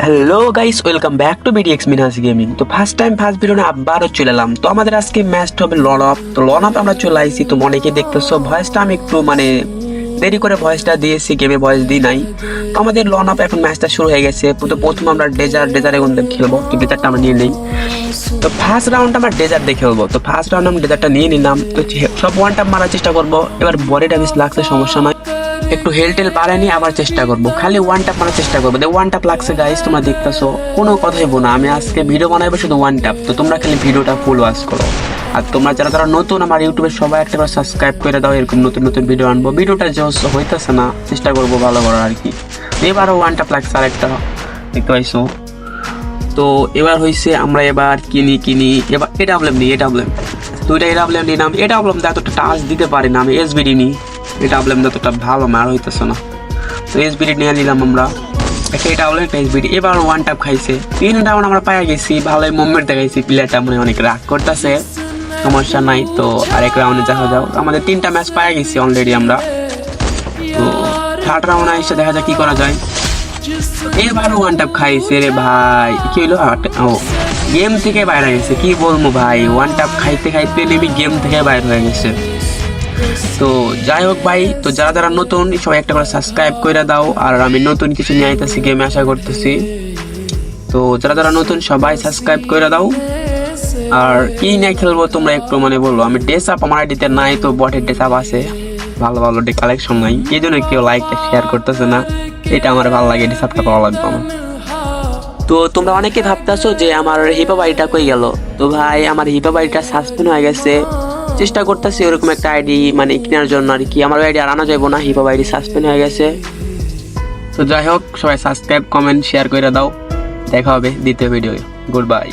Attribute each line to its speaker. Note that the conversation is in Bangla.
Speaker 1: Hello guys, welcome back to BDX মিনাস গেমিং। তো ফার্স্ট ভিডিও না আবারও চলে এলাম। তো আমাদের আজকে ম্যাচটা হবে লন আপ। তো লন আপ আমরা চলে আইছি। তো অনেকে দেখতেছো ভয়েসটা আমি একটু দেরি করে ভয়েসটা দিয়েছি, গেমে ভয়েস দিই নাই। তো আমাদের লন আপ এখন ম্যাচটা শুরু হয়ে গেছে। তো প্রথম আমরা ডেজার্ট এখন খেলবো। তো ডেজার্টটা আমরা নিয়ে নিই। তো ফার্স্ট রাউন্ড আমরা ডেজার্ট দিয়ে খেলবো। তো ফার্স্ট রাউন্ড আমি ডেজার্টটা নিয়ে নিলাম। তো সব ওয়ান টাপ মারার চেষ্টা করবো। এবার বডি ড্যামেজ লাগছে, সমস্যা নয়, একটু হেল বাড়ায় নিয়ে আবার চেষ্টা করবো। খালি ওয়ান টাপ মারার চেষ্টা করবো। ওয়ান টাপ লাগছে গাইস, তোমরা দেখতেছো, কোনো কথাই বলো না। আমি আজকে ভিডিও বানাবো শুধু ওয়ান টাপ। তো তোমরা খালি ভিডিওটা ফুল ওয়াচ করো। আর তোমরা যারা নতুন আমার ইউটিউবে সবাই একটা করে সাবস্ক্রাইব করে দাও। এরকম নতুন নতুন ভিডিও আনবো। ভিডিওটা যে হইতেছে না, চেষ্টা করবো ভালো করার আর কি। এবারও ওয়ান টাপ লাগছে আরেকটা, দেখতে পাইছো। তো এবার হয়েছে আমরা এবার কিনি এবার এটা বললাম নি, এটা বললাম দুইটা এটা বললাম নিলাম। এটা বললাম এতটা টাচ দিতে পারি না আমি। এসবিডি নিই, এটা বললাম এতটা ভালো মার হইতেছে না। তো এসবিডি নিয়ে নিলাম আমরা একটা, এটা বললাম একটা এসবিডি। এবার ওয়ান টাপ খাইছে, 3 রাউন্ড আমরা পায়ে গেছি। ভালোই মুভমেন্ট দেখাইছি, প্লেয়ারটা অনেক রাগ করতেছে, সমস্যা নাই। তো আরেক রাউন্ডে দেখা যাও। আমাদের 3টা ম্যাচ পায়ে গেছি অলরেডি আমরা। তো থার্ড রাউন্ডে এসে দেখা যায় কি করা যায়। এবার ওয়ান টাপ খাইছে রে ভাই, কি হইলো? ও গেম থেকে বাইরে গেছে, কি বলবো ভাই। ওয়ান টাপ খাইতে খাইতে নেমে গেম থেকে বাইরে হয়ে গেছে। তো যাই হোক ভাই, তো যারা নতুন সবাই একটা করে সাবস্ক্রাইব করে দাও। আর আমি নতুন কিছু নিয়ে আইতেছি গেমে, আশা করতেছি। তো যারা নতুন সবাই সাবস্ক্রাইব করে দাও। আর কি নিয়ে খেলবো তোমরা একটু বলো। আমি ড্রেস আপ আমার আইডিতে নাই, তো বটের ড্রেস আপ আছে, ভালো ভালো কালেকশন নাই, এই জন্য কেউ লাইকটা শেয়ার করতেছে না। এটা আমার ভালো লাগে, ড্রেস আপটা ভালো লাগবে আমার। তো তোমরা অনেকে ভাবতেছো যে আমার হিপা বাড়িটা কই গেল। তো ভাই আমার হিপা বাড়িটা সাসপেন্ড হয়ে গেছে। চেষ্টা করতেছি ওরকম একটা আইডি কেনার জন্য আর কি। আমার আইডি আর আনা যাবো না, হিপা আইডি সাসপেন্ড হয়ে গেছে। তো যাই হোক, সবাই সাবস্ক্রাইব কমেন্ট শেয়ার করে দাও। দেখা হবে দ্বিতীয় ভিডিও। Good bye.